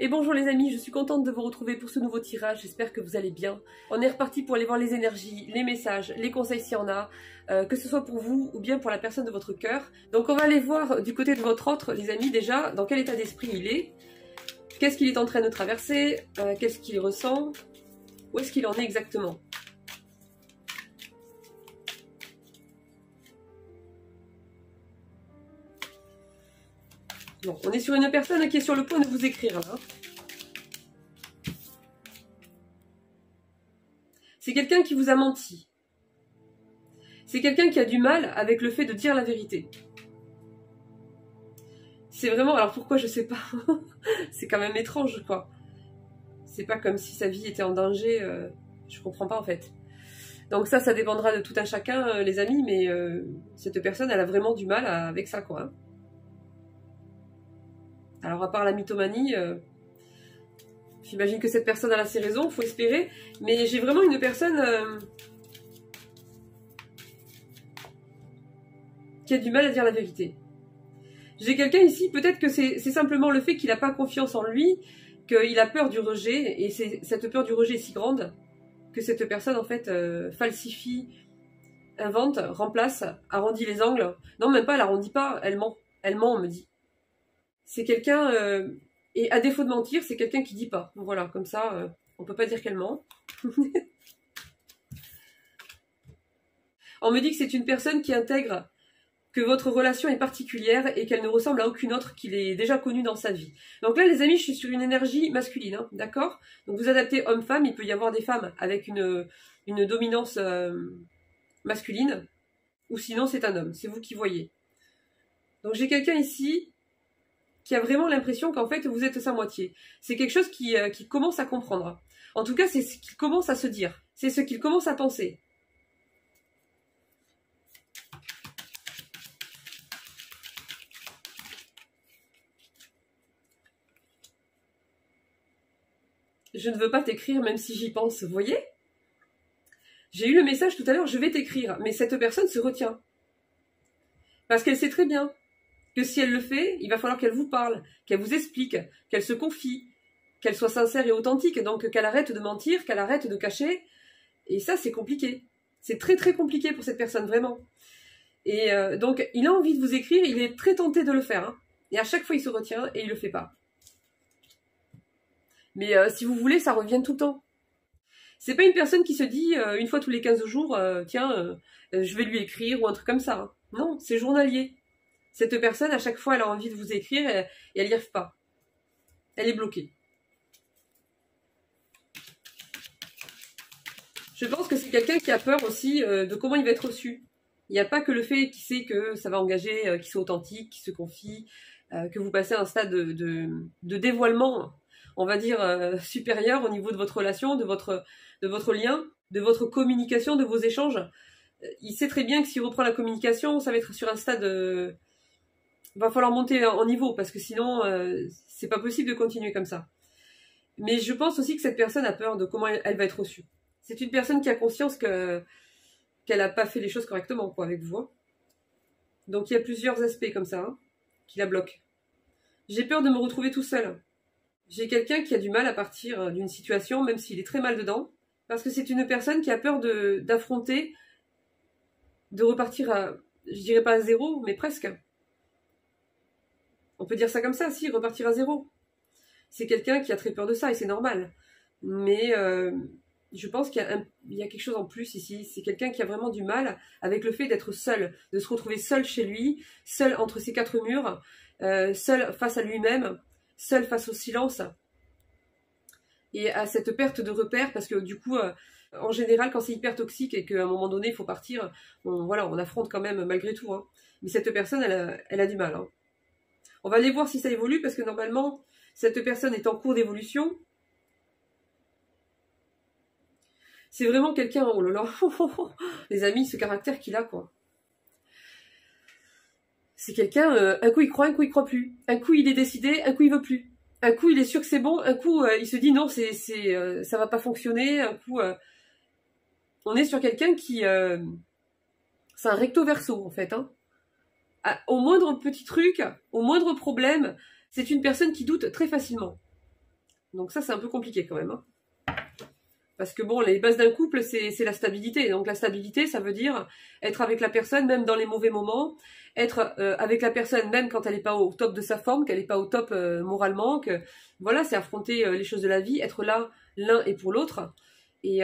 Et bonjour les amis, je suis contente de vous retrouver pour ce nouveau tirage, j'espère que vous allez bien. On est reparti pour aller voir les énergies, les messages, les conseils s'il y en a, que ce soit pour vous ou bien pour la personne de votre cœur. Donc on va aller voir du côté de votre autre, les amis, déjà, dans quel état d'esprit il est, qu'est-ce qu'il est en train de traverser, qu'est-ce qu'il ressent, où est-ce qu'il en est exactement. Bon, on est sur une personne qui est sur le point de vous écrire là. C'est quelqu'un qui vous a menti. C'est quelqu'un qui a du mal avec le fait de dire la vérité. C'est vraiment... Alors pourquoi, je sais pas. C'est quand même étrange, quoi. C'est pas comme si sa vie était en danger. Je comprends pas, en fait. Donc ça dépendra de tout un chacun, les amis. Mais cette personne, elle a vraiment du mal avec ça, quoi. Alors à part la mythomanie... J'imagine que cette personne a ses raisons, faut espérer. Mais j'ai vraiment une personne qui a du mal à dire la vérité. J'ai quelqu'un ici, peut-être que c'est simplement le fait qu'il n'a pas confiance en lui, qu'il a peur du rejet, et cette peur du rejet est si grande que cette personne, en fait, falsifie, invente, remplace, arrondit les angles. Non, même pas, elle arrondit pas, elle ment. Elle ment, on me dit. C'est quelqu'un... Et à défaut de mentir, c'est quelqu'un qui dit pas. Voilà, comme ça, on peut pas dire qu'elle ment. On me dit que c'est une personne qui intègre que votre relation est particulière et qu'elle ne ressemble à aucune autre qu'il ait déjà connue dans sa vie. Donc là, les amis, je suis sur une énergie masculine, hein, d'accord? Donc vous adaptez homme-femme, il peut y avoir des femmes avec une dominance masculine, ou sinon c'est un homme, c'est vous qui voyez. Donc j'ai quelqu'un ici qui a vraiment l'impression qu'en fait vous êtes sa moitié. C'est quelque chose qui commence à comprendre. En tout cas, c'est ce qu'il commence à se dire. C'est ce qu'il commence à penser. Je ne veux pas t'écrire même si j'y pense, vous voyez? J'ai eu le message tout à l'heure, je vais t'écrire, mais cette personne se retient. Parce qu'elle sait très bien que si elle le fait, il va falloir qu'elle vous parle, qu'elle vous explique, qu'elle se confie, qu'elle soit sincère et authentique, donc qu'elle arrête de mentir, qu'elle arrête de cacher. Et ça, c'est compliqué. C'est très très compliqué pour cette personne, vraiment. Et donc, il a envie de vous écrire, il est très tenté de le faire. Hein. Et à chaque fois, il se retient et il le fait pas. Mais si vous voulez, ça revient tout le temps. C'est pas une personne qui se dit, une fois tous les 15 jours, tiens, je vais lui écrire, ou un truc comme ça. Hein. Non, c'est journalier. Cette personne, à chaque fois, elle a envie de vous écrire et elle n'y arrive pas. Elle est bloquée. Je pense que c'est quelqu'un qui a peur aussi de comment il va être reçu. Il n'y a pas que le fait qu'il sait que ça va engager, qu'il soit authentique, qu'il se confie, que vous passez à un stade de dévoilement, on va dire, supérieur au niveau de votre relation, de votre lien, de votre communication, de vos échanges. Il sait très bien que s'il reprend la communication, ça va être sur un stade... va falloir monter en niveau, parce que sinon, c'est pas possible de continuer comme ça. Mais je pense aussi que cette personne a peur de comment elle va être reçue. C'est une personne qui a conscience qu'elle n'a pas fait les choses correctement, quoi, avec vous. Hein. Donc il y a plusieurs aspects comme ça, hein, qui la bloquent. J'ai peur de me retrouver tout seul. J'ai quelqu'un qui a du mal à partir d'une situation, même s'il est très mal dedans, parce que c'est une personne qui a peur d'affronter, de repartir à, je dirais pas à zéro, mais presque. On peut dire ça comme ça, si, repartir à zéro. C'est quelqu'un qui a très peur de ça, et c'est normal. Mais je pense qu'il y a quelque chose en plus ici. C'est quelqu'un qui a vraiment du mal avec le fait d'être seul, de se retrouver seul chez lui, seul entre ses quatre murs, seul face à lui-même, seul face au silence, et à cette perte de repères, parce que du coup, en général, quand c'est hyper toxique et qu'à un moment donné, il faut partir, on affronte quand même malgré tout. Hein. Mais cette personne, elle a du mal. Hein. On va aller voir si ça évolue, parce que normalement, cette personne est en cours d'évolution. C'est vraiment quelqu'un, oh là là, les amis, ce caractère qu'il a, quoi. C'est quelqu'un, un coup il croit, un coup il croit plus. Un coup il est décidé, un coup il veut plus. Un coup il est sûr que c'est bon, un coup il se dit non, ça va pas fonctionner. Un coup, on est sur quelqu'un qui... c'est un recto verso, en fait. Hein. Au moindre petit truc, au moindre problème, c'est une personne qui doute très facilement. Donc ça, c'est un peu compliqué quand même. Hein. Parce que bon, les bases d'un couple, c'est la stabilité. Donc la stabilité, ça veut dire être avec la personne même dans les mauvais moments, être avec la personne même quand elle n'est pas au top de sa forme, qu'elle n'est pas au top moralement, que voilà, c'est affronter les choses de la vie, être là l'un et pour l'autre. Et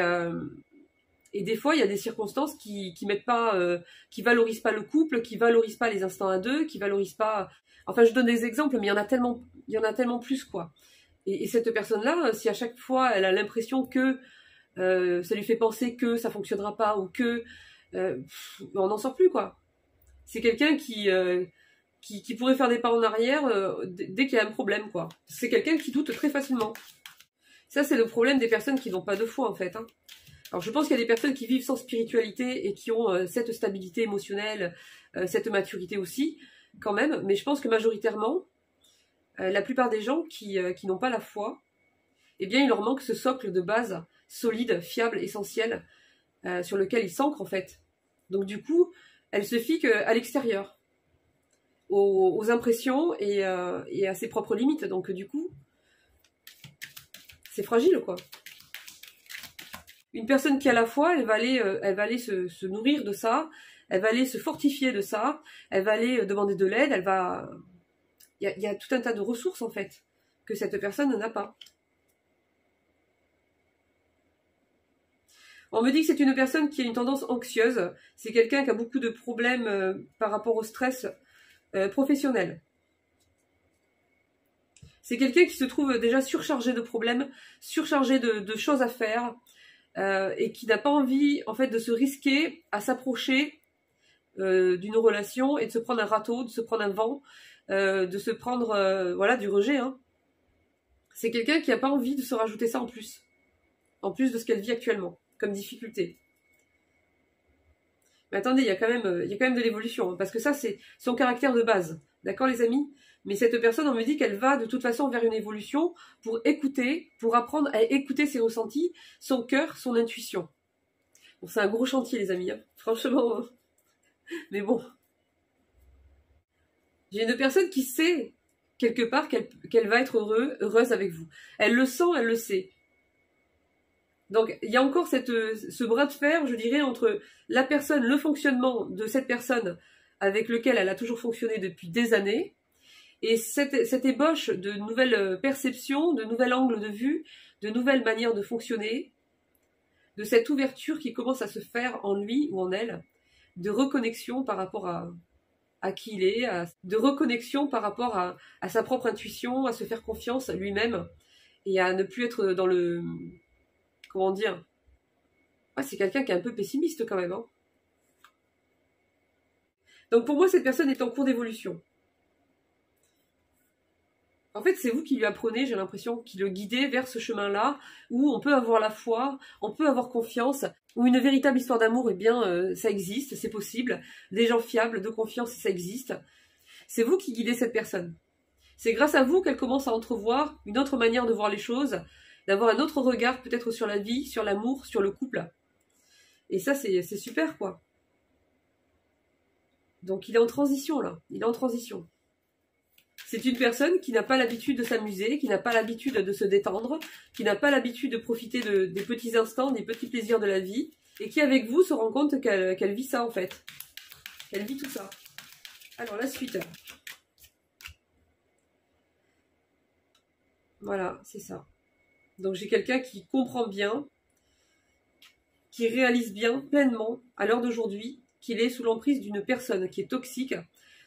des fois, il y a des circonstances qui mettent pas, qui valorisent pas le couple, qui valorisent pas les instants à deux, qui valorisent pas. Enfin, je donne des exemples, mais il y en a tellement plus quoi. Et cette personne-là, si à chaque fois elle a l'impression que ça lui fait penser que ça fonctionnera pas ou que on n'en sort plus quoi. C'est quelqu'un qui pourrait faire des pas en arrière dès qu'il y a un problème quoi. C'est quelqu'un qui doute très facilement. Ça c'est le problème des personnes qui n'ont pas de foi en fait. Hein. Alors je pense qu'il y a des personnes qui vivent sans spiritualité et qui ont cette stabilité émotionnelle, cette maturité aussi quand même. Mais je pense que majoritairement, la plupart des gens qui n'ont pas la foi, eh bien il leur manque ce socle de base solide, fiable, essentiel, sur lequel ils s'ancrent en fait. Donc du coup, elle se fie qu'à l'extérieur, aux impressions et à ses propres limites. Donc du coup, c'est fragile quoi. Une personne qui a la foi, elle va aller se nourrir de ça, elle va aller se fortifier de ça, elle va aller demander de l'aide, il y a tout un tas de ressources en fait, que cette personne n'a pas. On me dit que c'est une personne qui a une tendance anxieuse. C'est quelqu'un qui a beaucoup de problèmes par rapport au stress professionnel. C'est quelqu'un qui se trouve déjà surchargé de problèmes, surchargé de choses à faire et qui n'a pas envie en fait de se risquer à s'approcher d'une relation et de se prendre un râteau, de se prendre un vent, de se prendre voilà, du rejet. Hein. C'est quelqu'un qui n'a pas envie de se rajouter ça en plus de ce qu'elle vit actuellement comme difficulté. Mais attendez, il y a quand même de l'évolution, hein, parce que ça, c'est son caractère de base. D'accord, les amis? Mais cette personne, on me dit qu'elle va de toute façon vers une évolution pour écouter, pour apprendre à écouter ses ressentis, son cœur, son intuition. Bon, c'est un gros chantier, les amis, hein, franchement. Hein. Mais bon. J'ai une personne qui sait, quelque part, qu'elle va être heureuse avec vous. Elle le sent, elle le sait. Donc, il y a encore ce bras de fer, je dirais, entre la personne, le fonctionnement de cette personne avec lequel elle a toujours fonctionné depuis des années, et cette ébauche de nouvelles perceptions, de nouveaux angles de vue, de nouvelles manières de fonctionner, de cette ouverture qui commence à se faire en lui ou en elle, de reconnexion par rapport à qui il est, de reconnexion par rapport à sa propre intuition, à se faire confiance à lui-même, et à ne plus être dans le... Comment dire? Ah, c'est quelqu'un qui est un peu pessimiste quand même. Hein. Donc pour moi, cette personne est en cours d'évolution. En fait, c'est vous qui lui apprenez, j'ai l'impression, qui le guidez vers ce chemin-là, où on peut avoir la foi, on peut avoir confiance, où une véritable histoire d'amour, eh bien, ça existe, c'est possible. Des gens fiables, de confiance, ça existe. C'est vous qui guidez cette personne. C'est grâce à vous qu'elle commence à entrevoir une autre manière de voir les choses, d'avoir un autre regard peut-être sur la vie, sur l'amour, sur le couple. Et ça, c'est super, quoi. Donc il est en transition, là. Il est en transition. C'est une personne qui n'a pas l'habitude de s'amuser, qui n'a pas l'habitude de se détendre, qui n'a pas l'habitude de profiter des petits instants, des petits plaisirs de la vie, et qui, avec vous, se rend compte qu'elle vit ça, en fait. Qu'elle vit tout ça. Alors, la suite. Voilà, c'est ça. Donc j'ai quelqu'un qui comprend bien, qui réalise bien, pleinement, à l'heure d'aujourd'hui, qu'il est sous l'emprise d'une personne qui est toxique.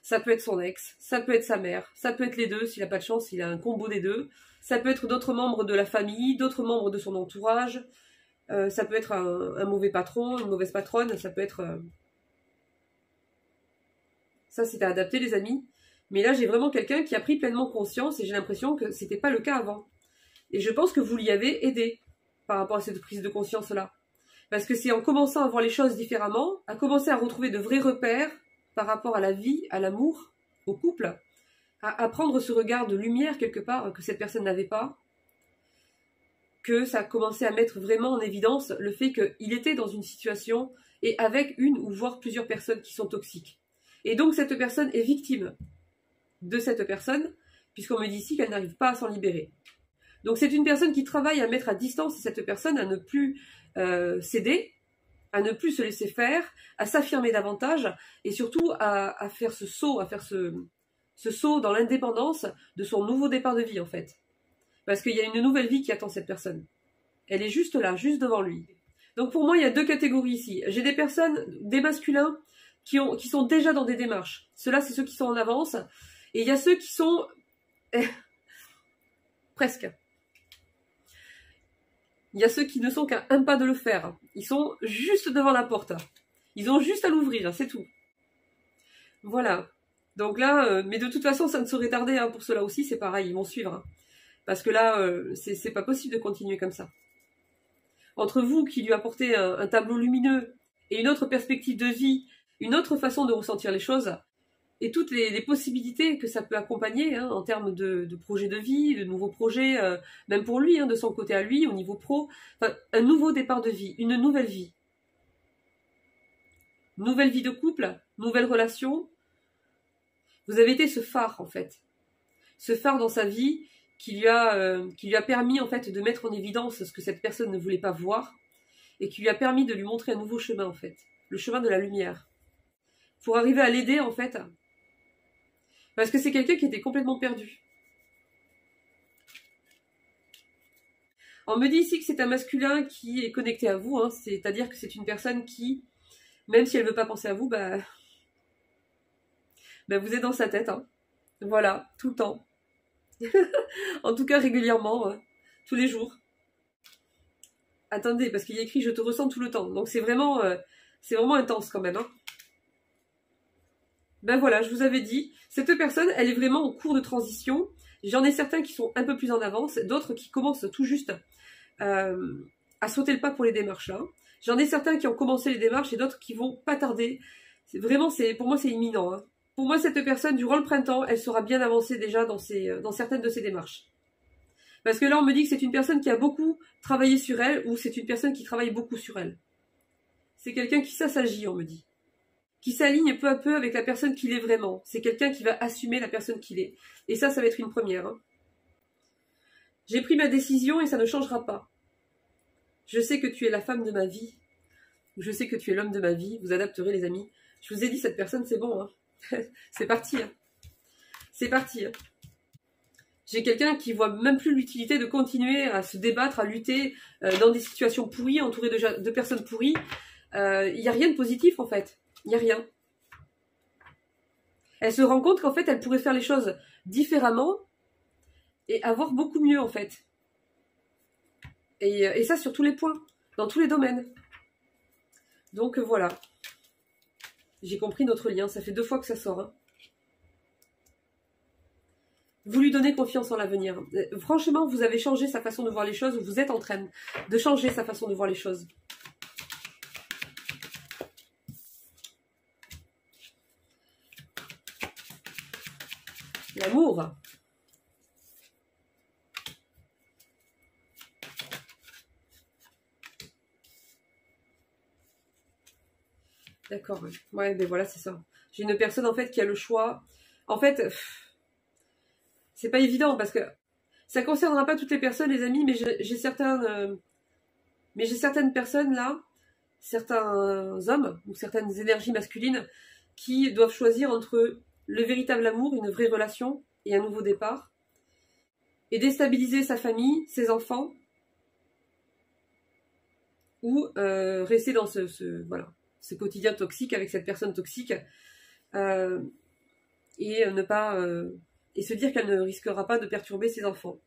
Ça peut être son ex, ça peut être sa mère, ça peut être les deux, s'il n'a pas de chance, il a un combo des deux. Ça peut être d'autres membres de la famille, d'autres membres de son entourage. Ça peut être un mauvais patron, une mauvaise patronne, ça peut être... Ça, c'est à adapter, les amis. Mais là, j'ai vraiment quelqu'un qui a pris pleinement conscience et j'ai l'impression que c'était pas le cas avant. Et je pense que vous l'y avez aidé par rapport à cette prise de conscience-là. Parce que c'est en commençant à voir les choses différemment, à commencer à retrouver de vrais repères par rapport à la vie, à l'amour, au couple, à prendre ce regard de lumière quelque part que cette personne n'avait pas, que ça a commencé à mettre vraiment en évidence le fait qu'il était dans une situation et avec une ou voire plusieurs personnes qui sont toxiques. Et donc cette personne est victime de cette personne, puisqu'on me dit ici qu'elle n'arrive pas à s'en libérer. Donc c'est une personne qui travaille à mettre à distance cette personne, à ne plus céder, à ne plus se laisser faire, à s'affirmer davantage, et surtout à faire ce saut, ce saut dans l'indépendance de son nouveau départ de vie en fait. Parce qu'il y a une nouvelle vie qui attend cette personne. Elle est juste là, juste devant lui. Donc pour moi, il y a deux catégories ici. J'ai des personnes, des masculins, qui sont déjà dans des démarches. Ceux-là, c'est ceux qui sont en avance. Et il y a ceux qui sont... presque. Il y a ceux qui ne sont qu'à un pas de le faire. Ils sont juste devant la porte. Ils ont juste à l'ouvrir, c'est tout. Voilà. Donc là, mais de toute façon, ça ne saurait tarder hein, pour ceux-là aussi, c'est pareil, ils vont suivre. Hein. Parce que là, c'est pas possible de continuer comme ça. Entre vous qui lui apportez un tableau lumineux et une autre perspective de vie, une autre façon de ressentir les choses, et toutes les possibilités que ça peut accompagner hein, en termes de projets de vie, de nouveaux projets, même pour lui, hein, de son côté à lui, au niveau pro, enfin, un nouveau départ de vie, une nouvelle vie. Nouvelle vie de couple, nouvelle relation. Vous avez été ce phare en fait. Ce phare dans sa vie qui lui a permis en fait de mettre en évidence ce que cette personne ne voulait pas voir et qui lui a permis de lui montrer un nouveau chemin en fait, le chemin de la lumière, pour arriver à l'aider en fait, parce que c'est quelqu'un qui était complètement perdu. On me dit ici que c'est un masculin qui est connecté à vous, hein, c'est-à-dire que c'est une personne qui, même si elle ne veut pas penser à vous, bah vous êtes dans sa tête, hein. Voilà, tout le temps. En tout cas régulièrement, tous les jours. Attendez, parce qu'il y a écrit « je te ressens tout le temps ». Donc c'est vraiment intense quand même. Hein. Ben voilà, je vous avais dit, cette personne, elle est vraiment en cours de transition. J'en ai certains qui sont un peu plus en avance, d'autres qui commencent tout juste à sauter le pas pour les démarches. Hein. J'en ai certains qui ont commencé les démarches et d'autres qui vont pas tarder. Pour moi, c'est imminent. Hein. Pour moi, cette personne, durant le printemps, elle sera bien avancée déjà dans certaines de ses démarches. Parce que là, on me dit que c'est une personne qui a beaucoup travaillé sur elle ou c'est une personne qui travaille beaucoup sur elle. C'est quelqu'un qui s'agit, on me dit. Qui s'aligne peu à peu avec la personne qu'il est vraiment. C'est quelqu'un qui va assumer la personne qu'il est. Et ça va être une première. Hein. J'ai pris ma décision et ça ne changera pas. Je sais que tu es la femme de ma vie. Je sais que tu es l'homme de ma vie. Vous adapterez, les amis. Je vous ai dit, cette personne, c'est bon. Hein. C'est parti. Hein. C'est parti. Hein. J'ai quelqu'un qui voit même plus l'utilité de continuer à se débattre, à lutter dans des situations pourries, entouré de personnes pourries. Il n'y a rien de positif en fait. Il n'y a rien. Elle se rend compte qu'en fait, elle pourrait faire les choses différemment et avoir beaucoup mieux en fait. Et ça sur tous les points, dans tous les domaines. Donc voilà. J'ai compris notre lien, ça fait 2 fois que ça sort. Hein. Vous lui donnez confiance en l'avenir. Franchement, vous avez changé sa façon de voir les choses, vous êtes en train de changer sa façon de voir les choses. L'amour. D'accord. Ouais, mais voilà, c'est ça. J'ai une personne en fait qui a le choix. En fait, c'est pas évident parce que ça concernera pas toutes les personnes, les amis, mais j'ai certaines personnes là, certains hommes ou certaines énergies masculines qui doivent choisir entre le véritable amour, une vraie relation et un nouveau départ, et déstabiliser sa famille, ses enfants, ou rester dans ce quotidien toxique avec cette personne toxique et ne pas et se dire qu'elle ne risquera pas de perturber ses enfants.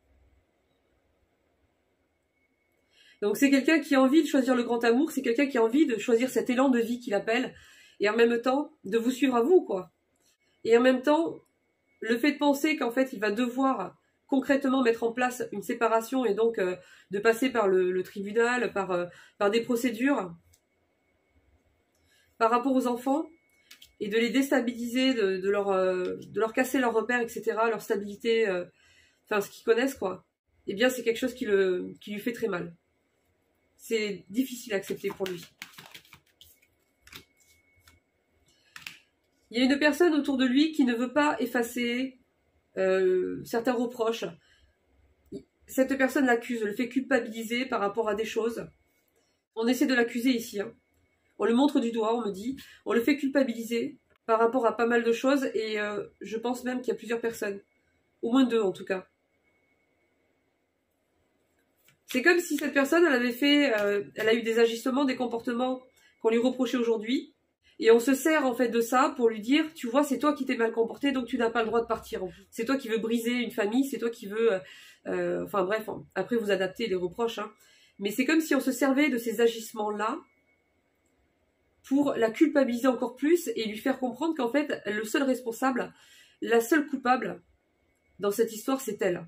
Donc c'est quelqu'un qui a envie de choisir le grand amour, c'est quelqu'un qui a envie de choisir cet élan de vie qu'il appelle, et en même temps de vous suivre à vous, quoi. Et en même temps, le fait de penser qu'en fait il va devoir concrètement mettre en place une séparation et donc de passer par le tribunal, par des procédures par rapport aux enfants et de les déstabiliser, de leur casser leurs repères, etc., leur stabilité, ce qu'ils connaissent, quoi, eh bien c'est quelque chose qui lui fait très mal. C'est difficile à accepter pour lui. Il y a une personne autour de lui qui ne veut pas effacer certains reproches. Cette personne l'accuse, le fait culpabiliser par rapport à des choses. On essaie de l'accuser ici. Hein. On le montre du doigt, on me dit. On le fait culpabiliser par rapport à pas mal de choses. Et je pense même qu'il y a plusieurs personnes. Au moins 2 en tout cas. C'est comme si cette personne, elle avait fait, elle a eu des agissements, des comportements qu'on lui reprochait aujourd'hui. Et on se sert en fait de ça pour lui dire, tu vois, c'est toi qui t'es mal comporté, donc tu n'as pas le droit de partir. C'est toi qui veux briser une famille, c'est toi qui veux... enfin bref, après vous adaptez les reproches. Hein. Mais c'est comme si on se servait de ces agissements-là pour la culpabiliser encore plus et lui faire comprendre qu'en fait, le seul responsable, la seule coupable dans cette histoire, c'est elle.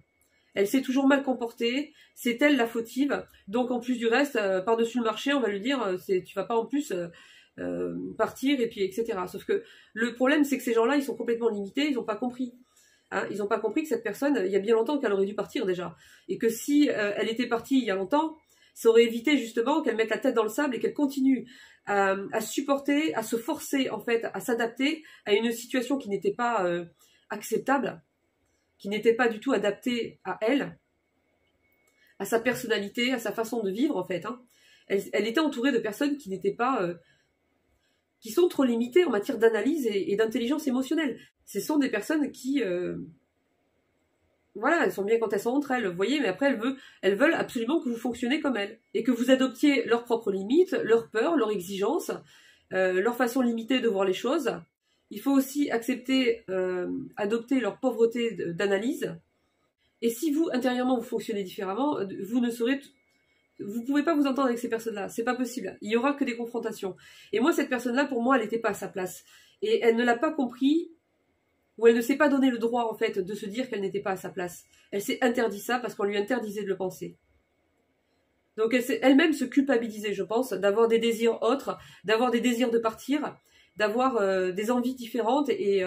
Elle s'est toujours mal comportée, c'est elle la fautive. Donc en plus du reste, par-dessus le marché, on va lui dire, tu vas pas en plus partir et puis etc. Sauf que le problème, c'est que ces gens-là, ils sont complètement limités, ils n'ont pas compris. Hein, ils n'ont pas compris que cette personne, il y a bien longtemps qu'elle aurait dû partir déjà. Et que si elle était partie il y a longtemps, ça aurait évité justement qu'elle mette la tête dans le sable et qu'elle continue à supporter, à se forcer en fait, à s'adapter à une situation qui n'était pas acceptable, qui n'était pas du tout adaptée à elle, à sa personnalité, à sa façon de vivre en fait. Hein. Elle était entourée de personnes qui n'étaient pas... qui sont trop limitées en matière d'analyse et d'intelligence émotionnelle. Ce sont des personnes qui... voilà, elles sont bien quand elles sont entre elles, vous voyez, mais après elles veulent absolument que vous fonctionnez comme elles. Et que vous adoptiez leurs propres limites, leurs peurs, leurs exigences, leur façon limitée de voir les choses. Il faut aussi accepter, adopter leur pauvreté d'analyse. Et si vous, intérieurement, vous fonctionnez différemment, vous ne pouvez pas vous entendre avec ces personnes-là. C'est pas possible. Il y aura que des confrontations. Et moi, cette personne-là, pour moi, elle n'était pas à sa place. Et elle ne l'a pas compris, ou elle ne s'est pas donné le droit, en fait, de se dire qu'elle n'était pas à sa place. Elle s'est interdit ça parce qu'on lui interdisait de le penser. Donc elle s'est elle-même se culpabiliser, je pense, d'avoir des désirs autres, d'avoir des désirs de partir, d'avoir des envies différentes. Et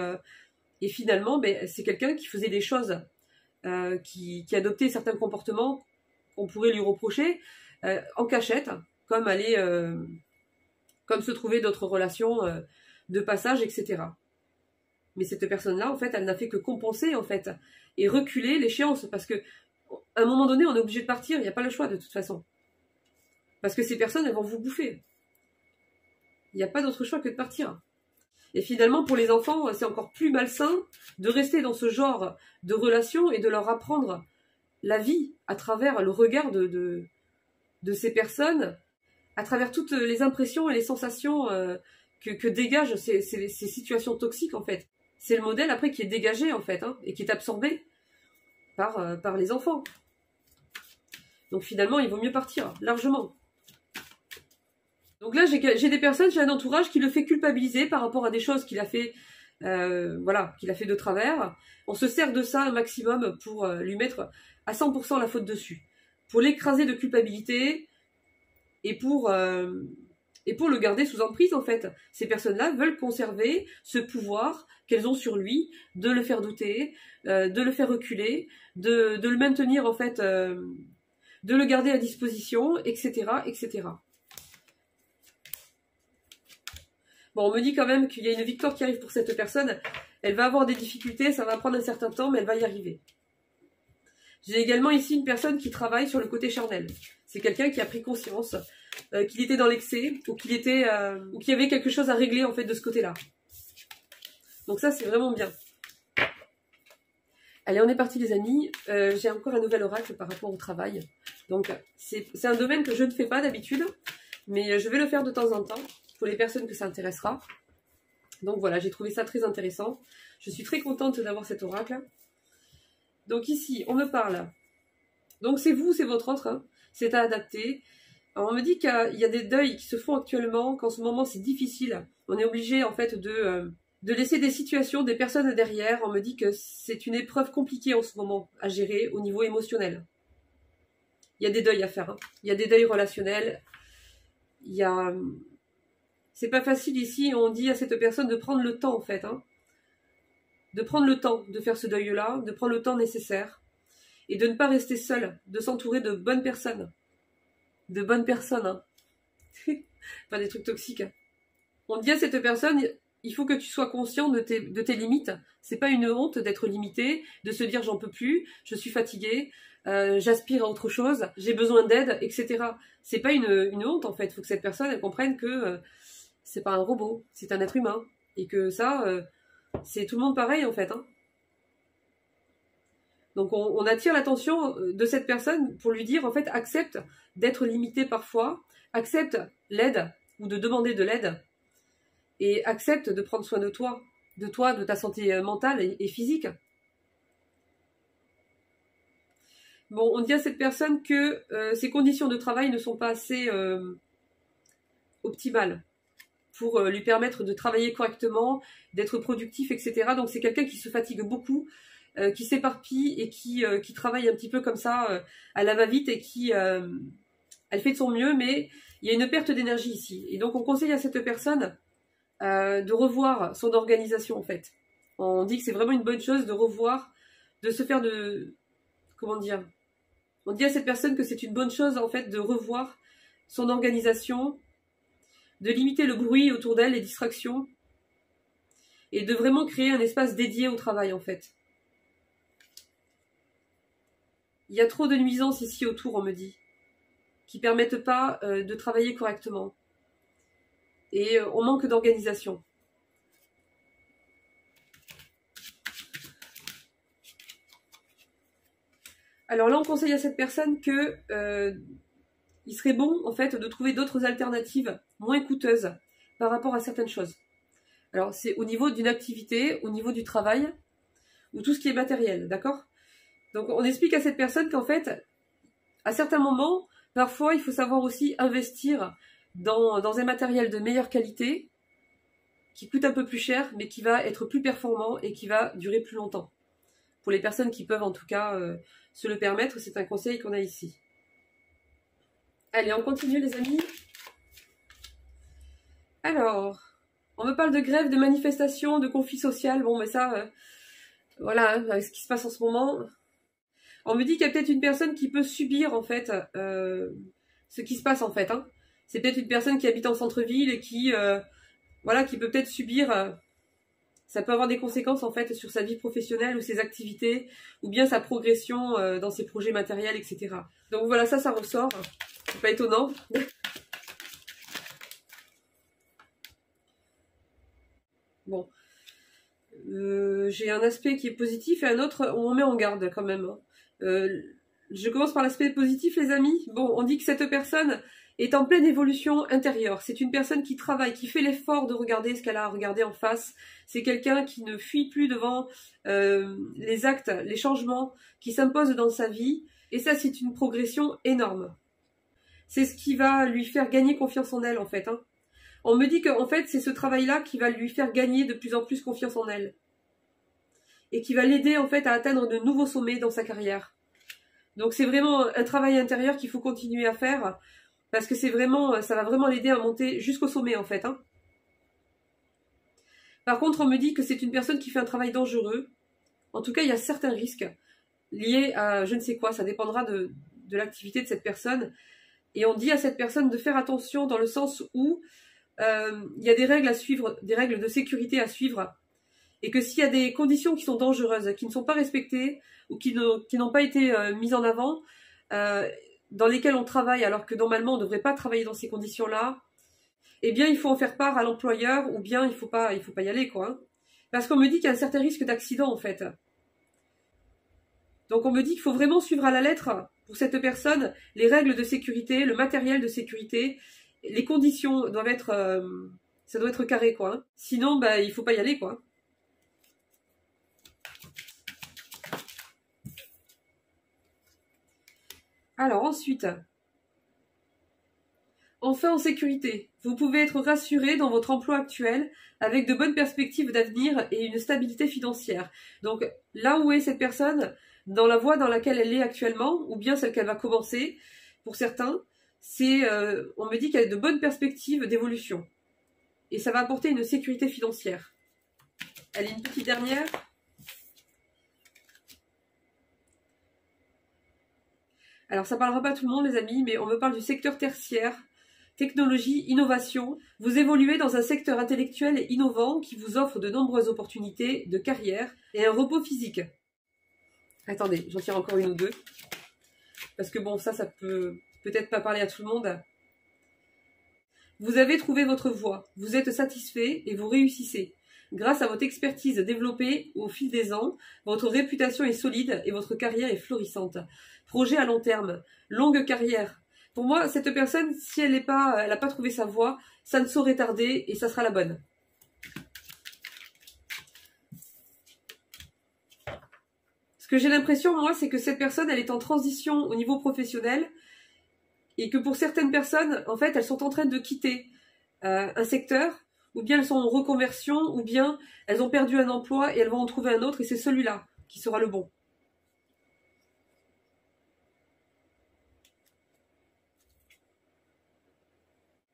finalement, ben, c'est quelqu'un qui faisait des choses, qui adoptait certains comportements qu'on pourrait lui reprocher en cachette, comme aller, comme se trouver d'autres relations de passage, etc. Mais cette personne-là, en fait, elle n'a fait que compenser, en fait, et reculer l'échéance, parce que à un moment donné, on est obligé de partir, il n'y a pas le choix de toute façon. Parce que ces personnes, elles vont vous bouffer. Il n'y a pas d'autre choix que de partir. Et finalement, pour les enfants, c'est encore plus malsain de rester dans ce genre de relation et de leur apprendre la vie à travers le regard de ces personnes, à travers toutes les impressions et les sensations que dégagent ces situations toxiques, en fait. C'est le modèle, après, qui est dégagé, en fait, hein, et qui est absorbé par les enfants. Donc finalement, il vaut mieux partir, largement. Donc là, j'ai des personnes, j'ai un entourage qui le fait culpabiliser par rapport à des choses qu'il a fait, voilà, qu'il a fait de travers. On se sert de ça un maximum pour lui mettre à 100% la faute dessus, pour l'écraser de culpabilité et pour le garder sous emprise, en fait. Ces personnes-là veulent conserver ce pouvoir qu'elles ont sur lui, de le faire douter, de le faire reculer, de le maintenir, en fait, de le garder à disposition, etc., etc. Bon, on me dit quand même qu'il y a une victoire qui arrive pour cette personne. Elle va avoir des difficultés, ça va prendre un certain temps, mais elle va y arriver. J'ai également ici une personne qui travaille sur le côté charnel. C'est quelqu'un qui a pris conscience qu'il était dans l'excès ou qu'il y avait quelque chose à régler en fait de ce côté-là. Donc ça, c'est vraiment bien. Allez, on est parti les amis. J'ai encore un nouvel oracle par rapport au travail. Donc c'est un domaine que je ne fais pas d'habitude, mais je vais le faire de temps en temps pour les personnes que ça intéressera. Donc voilà, j'ai trouvé ça très intéressant. Je suis très contente d'avoir cet oracle. Donc ici, on me parle. Donc c'est vous, c'est votre autre. Hein. C'est à adapter. Alors on me dit qu'il y a des deuils qui se font actuellement, qu'en ce moment c'est difficile. On est obligé en fait de laisser des situations, des personnes derrière. On me dit que c'est une épreuve compliquée en ce moment à gérer au niveau émotionnel. Il y a des deuils à faire. Hein. Il y a des deuils relationnels. Il y a... C'est pas facile ici, on dit à cette personne de prendre le temps en fait. Hein. De prendre le temps de faire ce deuil-là, de prendre le temps nécessaire. Et de ne pas rester seule, de s'entourer de bonnes personnes. De bonnes personnes, hein. Pas des trucs toxiques. Hein. On dit à cette personne, il faut que tu sois conscient de tes limites. C'est pas une honte d'être limité, de se dire j'en peux plus, je suis fatiguée. j'aspire à autre chose, j'ai besoin d'aide, etc. C'est pas une honte en fait, il faut que cette personne elle comprenne que c'est pas un robot, c'est un être humain, et que ça, c'est tout le monde pareil en fait. Hein. Donc on attire l'attention de cette personne pour lui dire en fait accepte d'être limité parfois, accepte l'aide ou de demander de l'aide et accepte de prendre soin de toi, de ta santé mentale et physique. Bon, on dit à cette personne que ses conditions de travail ne sont pas assez optimales pour lui permettre de travailler correctement, d'être productif, etc. Donc c'est quelqu'un qui se fatigue beaucoup, qui s'éparpille et qui travaille un petit peu comme ça à la va-vite et qui elle fait de son mieux, mais il y a une perte d'énergie ici. Et donc on conseille à cette personne de revoir son organisation en fait. On dit que c'est vraiment une bonne chose de revoir, de se faire de... Comment dire ? On dit à cette personne que c'est une bonne chose en fait de revoir son organisation, de limiter le bruit autour d'elle, les distractions, et de vraiment créer un espace dédié au travail en fait. Il y a trop de nuisances ici autour, on me dit, qui permettent pas de travailler correctement. Et on manque d'organisation. Alors là, on conseille à cette personne que il serait bon, en fait, de trouver d'autres alternatives moins coûteuses par rapport à certaines choses. Alors, c'est au niveau d'une activité, au niveau du travail, ou tout ce qui est matériel, d'accord ? Donc, on explique à cette personne qu'en fait, à certains moments, parfois, il faut savoir aussi investir dans un matériel de meilleure qualité, qui coûte un peu plus cher, mais qui va être plus performant et qui va durer plus longtemps. Pour les personnes qui peuvent, en tout cas, se le permettre, c'est un conseil qu'on a ici. Allez, on continue les amis. Alors, on me parle de grève, de manifestation, de conflit social. Bon, mais ça, voilà, avec ce qui se passe en ce moment. On me dit qu'il y a peut-être une personne qui peut subir, en fait, ce qui se passe, en fait. Hein. C'est peut-être une personne qui habite en centre-ville et qui, voilà, qui peut peut-être subir... ça peut avoir des conséquences, en fait, sur sa vie professionnelle ou ses activités, ou bien sa progression dans ses projets matériels, etc. Donc voilà, ça ressort. C'est pas étonnant. Bon. J'ai un aspect qui est positif et un autre, on met en garde quand même. Je commence par l'aspect positif, les amis. Bon, on dit que cette personne est en pleine évolution intérieure. C'est une personne qui travaille, qui fait l'effort de regarder ce qu'elle a à regarder en face. C'est quelqu'un qui ne fuit plus devant les actes, les changements qui s'imposent dans sa vie. Et ça, c'est une progression énorme. C'est ce qui va lui faire gagner confiance en elle, en fait. Hein. On me dit qu'en fait, c'est ce travail-là qui va lui faire gagner de plus en plus confiance en elle. Et qui va l'aider, en fait, à atteindre de nouveaux sommets dans sa carrière. Donc, c'est vraiment un travail intérieur qu'il faut continuer à faire. Parce que c'est vraiment, ça va vraiment l'aider à monter jusqu'au sommet, en fait. Hein. Par contre, on me dit que c'est une personne qui fait un travail dangereux. En tout cas, il y a certains risques liés à je ne sais quoi. Ça dépendra de l'activité de cette personne. Et on dit à cette personne de faire attention dans le sens où il y a des règles à suivre, des règles de sécurité à suivre. Et que s'il y a des conditions qui sont dangereuses, qui ne sont pas respectées ou qui n'ont pas été mises en avant, dans lesquelles on travaille alors que normalement on ne devrait pas travailler dans ces conditions-là, eh bien il faut en faire part à l'employeur ou bien il faut pas y aller, quoi. Hein. Parce qu'on me dit qu'il y a un certain risque d'accident, en fait. Donc on me dit qu'il faut vraiment suivre à la lettre, pour cette personne, les règles de sécurité, le matériel de sécurité, les conditions doivent être... ça doit être carré, quoi. Hein. Sinon, bah, il faut pas y aller, quoi. Alors ensuite, enfin en sécurité, vous pouvez être rassuré dans votre emploi actuel avec de bonnes perspectives d'avenir et une stabilité financière. Donc là où est cette personne, dans la voie dans laquelle elle est actuellement, ou bien celle qu'elle va commencer, pour certains, c'est, on me dit qu'elle a de bonnes perspectives d'évolution. Et ça va apporter une sécurité financière. Allez, une petite dernière. Alors ça parlera pas à tout le monde les amis, mais on me parle du secteur tertiaire, technologie, innovation. Vous évoluez dans un secteur intellectuel et innovant qui vous offre de nombreuses opportunités de carrière et un repos physique. Attendez, j'en tire encore une ou deux. Parce que bon, ça peut peut-être pas parler à tout le monde. Vous avez trouvé votre voie, vous êtes satisfait et vous réussissez. Grâce à votre expertise développée au fil des ans, votre réputation est solide et votre carrière est florissante. Projet à long terme, longue carrière. Pour moi, cette personne, si elle n'a pas trouvé sa voie, ça ne saurait tarder et ça sera la bonne. Ce que j'ai l'impression, moi, c'est que cette personne, elle est en transition au niveau professionnel et que pour certaines personnes, en fait, elles sont en train de quitter un secteur, ou bien elles sont en reconversion, ou bien elles ont perdu un emploi et elles vont en trouver un autre et c'est celui-là qui sera le bon.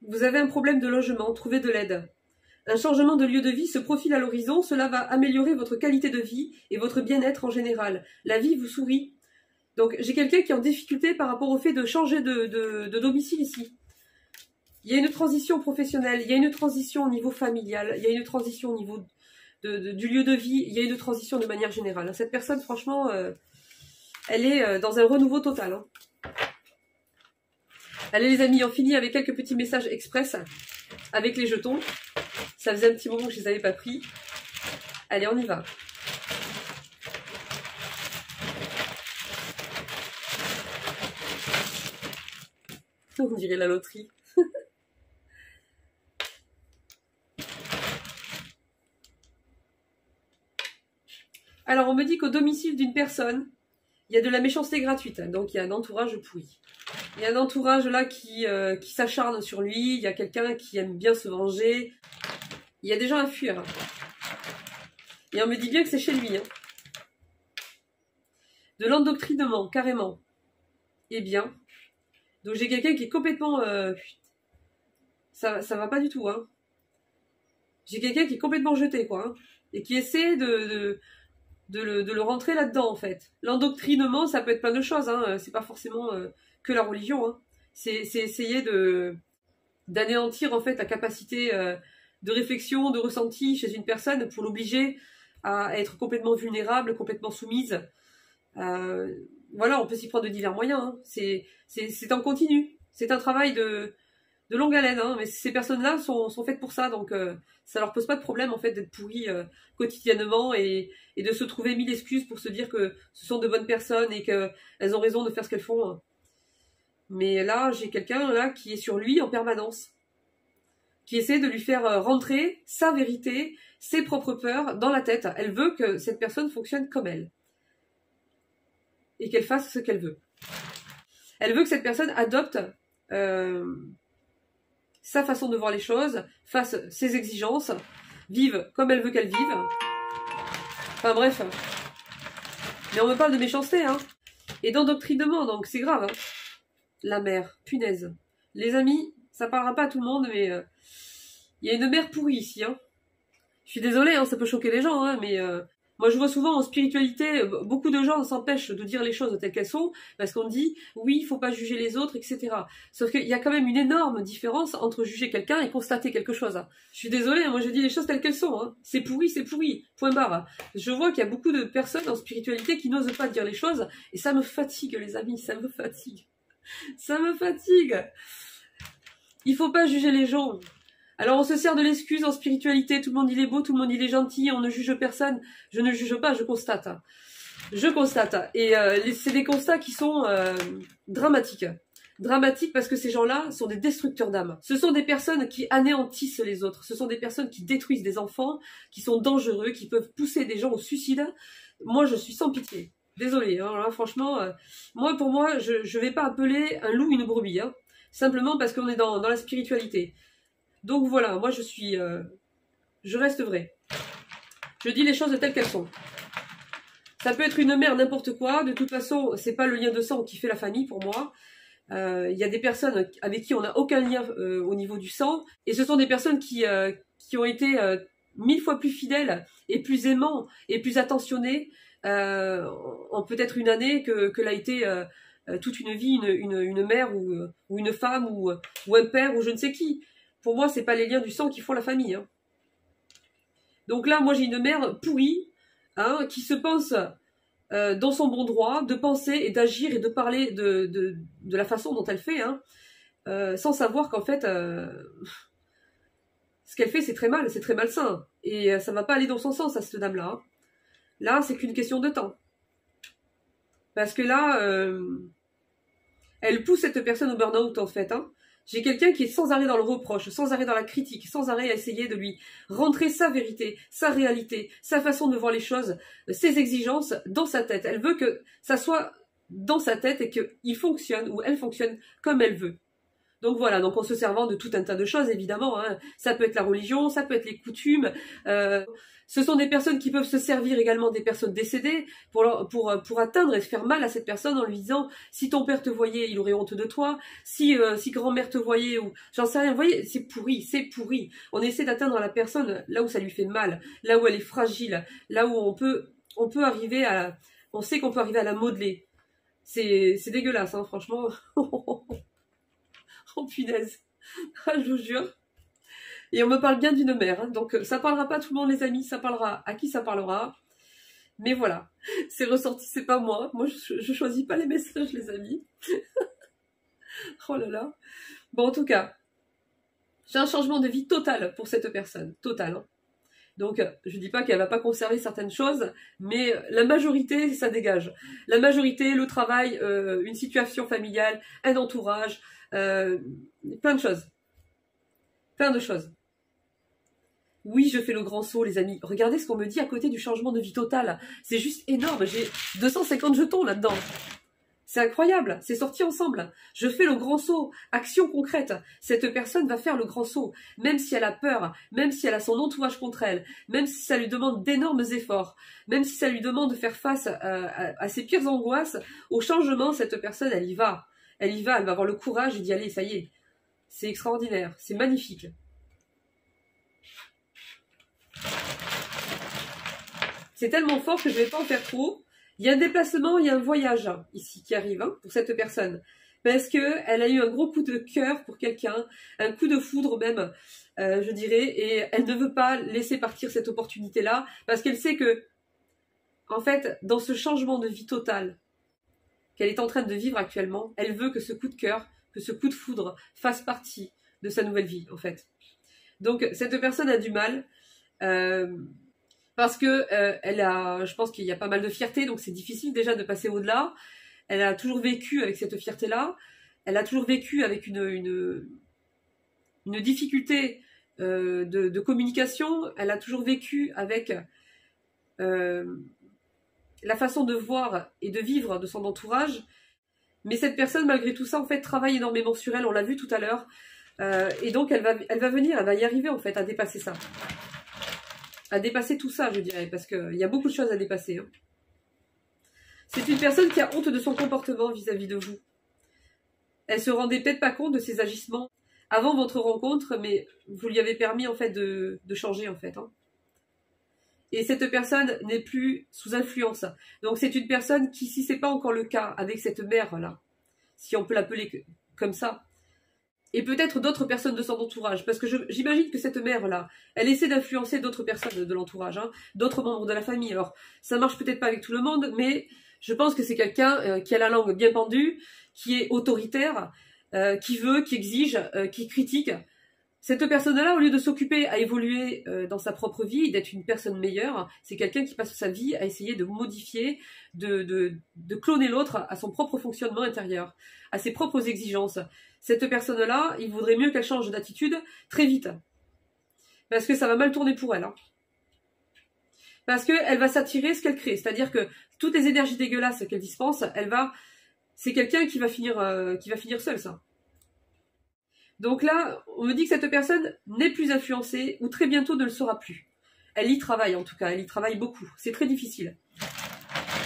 Vous avez un problème de logement, trouvez de l'aide. Un changement de lieu de vie se profile à l'horizon, cela va améliorer votre qualité de vie et votre bien-être en général. La vie vous sourit. Donc j'ai quelqu'un qui est en difficulté par rapport au fait de changer de domicile ici. Il y a une transition professionnelle, il y a une transition au niveau familial, il y a une transition au niveau du lieu de vie, il y a une transition de manière générale. Cette personne, franchement, elle est dans un renouveau total. Hein. Allez les amis, on finit avec quelques petits messages express avec les jetons. Ça faisait un petit moment que je les avais pas pris. Allez, on y va. On dirait la loterie. Alors, on me dit qu'au domicile d'une personne, il y a de la méchanceté gratuite. Donc, il y a un entourage pourri. Il y a un entourage là qui s'acharne sur lui. Il y a quelqu'un qui aime bien se venger. Il y a des gens à fuir. Et on me dit bien que c'est chez lui. Hein. De l'endoctrinement, carrément. Eh bien. Donc j'ai quelqu'un qui est complètement... ça va pas du tout. Hein. J'ai quelqu'un qui est complètement jeté, quoi. Hein, et qui essaie de le rentrer là-dedans, en fait. L'endoctrinement, ça peut être plein de choses. Hein. C'est pas forcément que la religion. Hein. C'est essayer d'anéantir, en fait, la capacité... de réflexion, de ressenti chez une personne pour l'obliger à être complètement vulnérable, complètement soumise. Voilà, on peut s'y prendre de divers moyens. Hein. C'est en continu. C'est un travail de longue haleine. Hein. Mais ces personnes-là sont faites pour ça. Donc, ça leur pose pas de problème en fait d'être pourries quotidiennement et de se trouver mille excuses pour se dire que ce sont de bonnes personnes et qu'elles ont raison de faire ce qu'elles font. Hein. Mais là, j'ai quelqu'un là qui est sur lui en permanence, qui essaie de lui faire rentrer sa vérité, ses propres peurs dans la tête. Elle veut que cette personne fonctionne comme elle. Et qu'elle fasse ce qu'elle veut. Elle veut que cette personne adopte sa façon de voir les choses, fasse ses exigences, vive comme elle veut qu'elle vive. Enfin bref. Mais on me parle de méchanceté, hein. Et d'endoctrinement, donc c'est grave. Hein. La mère, punaise. Les amis, ça parlera pas à tout le monde, mais... il y a une mère pourrie ici. Hein. Je suis désolée, hein, ça peut choquer les gens, hein, mais moi je vois souvent en spiritualité, beaucoup de gens s'empêchent de dire les choses telles qu'elles sont, parce qu'on dit, oui, il faut pas juger les autres, etc. Sauf qu'il y a quand même une énorme différence entre juger quelqu'un et constater quelque chose. Hein. Je suis désolée, hein, moi je dis les choses telles qu'elles sont. Hein. C'est pourri, point barre. Je vois qu'il y a beaucoup de personnes en spiritualité qui n'osent pas dire les choses, et ça me fatigue les amis, ça me fatigue. Ça me fatigue. Il faut pas juger les gens. Alors on se sert de l'excuse en spiritualité, tout le monde il est beau, tout le monde il est gentil, on ne juge personne. Je ne juge pas, je constate. Je constate. Et c'est des constats qui sont dramatiques. Dramatiques parce que ces gens-là sont des destructeurs d'âme. Ce sont des personnes qui anéantissent les autres. Ce sont des personnes qui détruisent des enfants, qui sont dangereux, qui peuvent pousser des gens au suicide. Moi je suis sans pitié. Désolée, hein, là, franchement, pour moi, je vais pas appeler un loup une brebis. Hein, simplement parce qu'on est dans la spiritualité. Donc voilà, moi je reste vraie. Je dis les choses telles qu'elles sont. Ça peut être une mère n'importe quoi. De toute façon, c'est pas le lien de sang qui fait la famille pour moi. Il y a des personnes avec qui on n'a aucun lien au niveau du sang. Et ce sont des personnes qui ont été 1000 fois plus fidèles et plus aimants et plus attentionnés en peut-être une année que l'a été toute une vie une mère ou une femme ou un père ou je ne sais qui. Pour moi, c'est pas les liens du sang qui font la famille. Hein. Donc là, moi, j'ai une mère pourrie, hein, qui se pense dans son bon droit, de penser et d'agir et de parler de la façon dont elle fait, hein, sans savoir qu'en fait, ce qu'elle fait, c'est très mal, c'est très malsain. Et ça va pas aller dans son sens à cette dame-là. Hein. Là, c'est qu'une question de temps. Parce que là, elle pousse cette personne au burn-out, en fait. Hein. J'ai quelqu'un qui est sans arrêt dans le reproche, sans arrêt dans la critique, sans arrêt à essayer de lui rentrer sa vérité, sa réalité, sa façon de voir les choses, ses exigences dans sa tête. Elle veut que ça soit dans sa tête et qu'il fonctionne ou elle fonctionne comme elle veut. Donc voilà, donc en se servant de tout un tas de choses, évidemment. Hein. Ça peut être la religion, ça peut être les coutumes. Ce sont des personnes qui peuvent se servir également des personnes décédées pour atteindre et se faire mal à cette personne en lui disant « Si ton père te voyait, il aurait honte de toi. Si grand-mère te voyait, ou j'en sais rien. » Vous voyez, c'est pourri, c'est pourri. On essaie d'atteindre la personne là où ça lui fait mal, là où elle est fragile, là où on peut arriver à... On sait qu'on peut arriver à la modeler. C'est dégueulasse, hein, franchement. Oh punaise, je vous jure. Et on me parle bien d'une mère, hein. Donc ça parlera pas à tout le monde les amis, ça parlera à qui ça parlera. Mais voilà, c'est ressorti, c'est pas moi. Moi je choisis pas les messages les amis. Oh là là. Bon en tout cas, j'ai un changement de vie total pour cette personne, total. Hein. Donc je dis pas qu'elle va pas conserver certaines choses, mais la majorité ça dégage. La majorité, le travail, une situation familiale, un entourage, plein de choses. Plein de choses. Oui, je fais le grand saut, les amis. Regardez ce qu'on me dit à côté du changement de vie total. C'est juste énorme. J'ai 250 jetons là-dedans. C'est incroyable. C'est sorti ensemble. Je fais le grand saut. Action concrète. Cette personne va faire le grand saut. Même si elle a peur, même si elle a son entourage contre elle, même si ça lui demande d'énormes efforts, même si ça lui demande de faire face à ses pires angoisses, au changement, cette personne, elle y va. Elle y va, elle va avoir le courage d'y aller, ça y est. C'est extraordinaire, c'est magnifique. C'est tellement fort que je ne vais pas en faire trop. Il y a un déplacement, il y a un voyage ici qui arrive hein, pour cette personne. Parce qu'elle a eu un gros coup de cœur pour quelqu'un, un coup de foudre même, je dirais, et elle ne veut pas laisser partir cette opportunité-là, parce qu'elle sait que, en fait, dans ce changement de vie total qu'elle est en train de vivre actuellement, elle veut que ce coup de cœur, que ce coup de foudre fasse partie de sa nouvelle vie, en fait. Donc, cette personne a du mal, parce que je pense qu'il y a pas mal de fierté, donc c'est difficile déjà de passer au-delà. Elle a toujours vécu avec cette fierté-là. Elle a toujours vécu avec une difficulté de communication. Elle a toujours vécu avec la façon de voir et de vivre de son entourage. Mais cette personne, malgré tout ça, en fait, travaille énormément sur elle. On l'a vu tout à l'heure. Et donc, elle va venir, elle va y arriver, en fait, à dépasser ça. À dépasser tout ça, je dirais, parce qu'il y a beaucoup de choses à dépasser. Hein. C'est une personne qui a honte de son comportement vis-à-vis de vous. Elle se rendait peut-être pas compte de ses agissements avant votre rencontre, mais vous lui avez permis, en fait, de changer, en fait. Hein. Et cette personne n'est plus sous influence. Donc, c'est une personne qui, si c'est pas encore le cas avec cette mère-là, si on peut l'appeler comme ça, et peut-être d'autres personnes de son entourage, parce que j'imagine que cette mère-là, elle essaie d'influencer d'autres personnes de l'entourage, hein, d'autres membres de la famille. Alors, ça marche peut-être pas avec tout le monde, mais je pense que c'est quelqu'un qui a la langue bien pendue, qui est autoritaire, qui veut, qui exige, qui critique. Cette personne-là, au lieu de s'occuper à évoluer dans sa propre vie, d'être une personne meilleure, c'est quelqu'un qui passe sa vie à essayer de modifier, de cloner l'autre à son propre fonctionnement intérieur, à ses propres exigences. Cette personne-là, il vaudrait mieux qu'elle change d'attitude très vite. Parce que ça va mal tourner pour elle. Hein. Parce qu'elle va s'attirer ce qu'elle crée. C'est-à-dire que toutes les énergies dégueulasses qu'elle dispense, c'est quelqu'un qui va finir seul, ça. Donc là, on me dit que cette personne n'est plus influencée, ou très bientôt ne le sera plus. Elle y travaille en tout cas, elle y travaille beaucoup. C'est très difficile.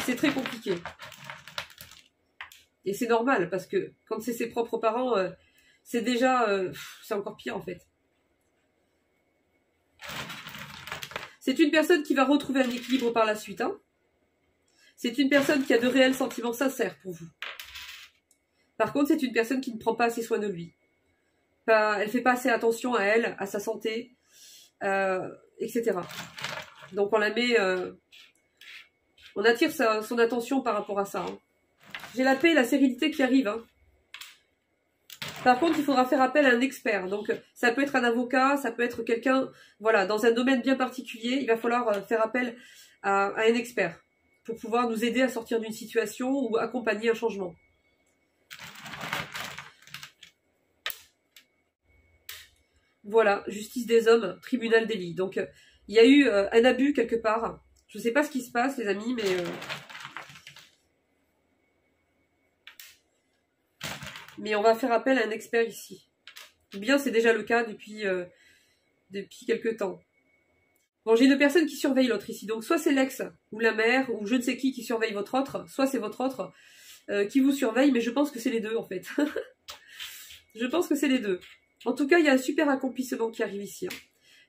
C'est très compliqué. Et c'est normal, parce que quand c'est ses propres parents, c'est déjà... c'est encore pire en fait. C'est une personne qui va retrouver un équilibre par la suite. Hein. C'est une personne qui a de réels sentiments sincères pour vous. Par contre, c'est une personne qui ne prend pas assez soin de lui. Elle ne fait pas assez attention à elle, à sa santé, etc. Donc on la met On attire son attention par rapport à ça. Hein. J'ai la paix et la sérénité qui arrivent. Hein. Par contre, il faudra faire appel à un expert. Donc, ça peut être un avocat, ça peut être quelqu'un, voilà, dans un domaine bien particulier. Il va falloir faire appel à un expert pour pouvoir nous aider à sortir d'une situation ou accompagner un changement. Voilà, justice des hommes, tribunal des lits. Donc, il y a eu un abus quelque part. Je ne sais pas ce qui se passe, les amis, mais on va faire appel à un expert ici. Ou bien c'est déjà le cas depuis quelques temps. Bon, j'ai une personne qui surveille l'autre ici. Donc, soit c'est l'ex, ou la mère, ou je ne sais qui surveille votre autre, soit c'est votre autre qui vous surveille, mais je pense que c'est les deux, en fait. Je pense que c'est les deux. En tout cas, il y a un super accomplissement qui arrive ici. Hein.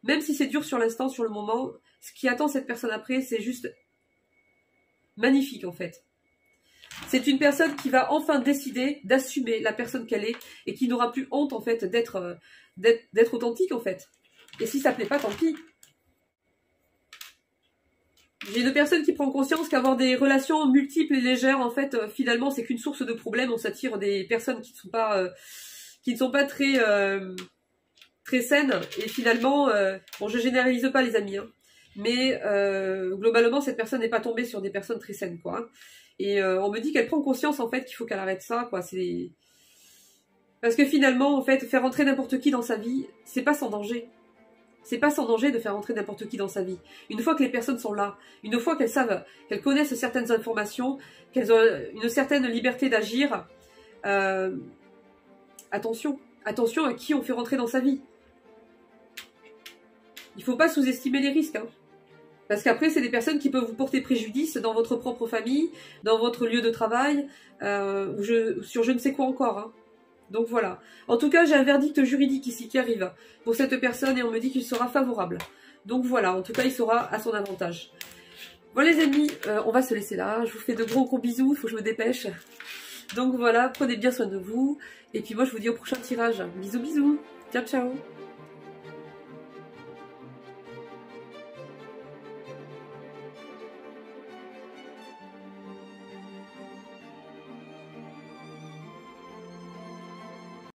Même si c'est dur sur l'instant, sur le moment, ce qui attend cette personne après, c'est juste magnifique, en fait. C'est une personne qui va enfin décider d'assumer la personne qu'elle est et qui n'aura plus honte, en fait, d'être authentique, en fait. Et si ça ne plaît pas, tant pis. J'ai une personne qui prend conscience qu'avoir des relations multiples et légères, en fait, finalement, c'est qu'une source de problèmes. On s'attire des personnes qui ne sont pas très saines. Et finalement, bon, je généralise pas, les amis, hein, mais globalement, cette personne n'est pas tombée sur des personnes très saines, quoi. Hein. Et on me dit qu'elle prend conscience, en fait, qu'il faut qu'elle arrête ça, quoi. Parce que finalement, en fait, faire entrer n'importe qui dans sa vie, c'est pas sans danger. C'est pas sans danger de faire entrer n'importe qui dans sa vie. Une fois que les personnes sont là, une fois qu'elles savent, qu'elles connaissent certaines informations, qu'elles ont une certaine liberté d'agir, attention à qui on fait rentrer dans sa vie. Il faut pas sous-estimer les risques. Hein. Parce qu'après, c'est des personnes qui peuvent vous porter préjudice dans votre propre famille, dans votre lieu de travail, sur je ne sais quoi encore. Hein. Donc voilà. En tout cas, j'ai un verdict juridique ici qui arrive pour cette personne et on me dit qu'il sera favorable. Donc voilà, en tout cas, il sera à son avantage. Bon les amis, on va se laisser là. Je vous fais de gros bisous, il faut que je me dépêche. Donc voilà, prenez bien soin de vous. Et puis moi, je vous dis au prochain tirage. Bisous, bisous. Ciao, ciao.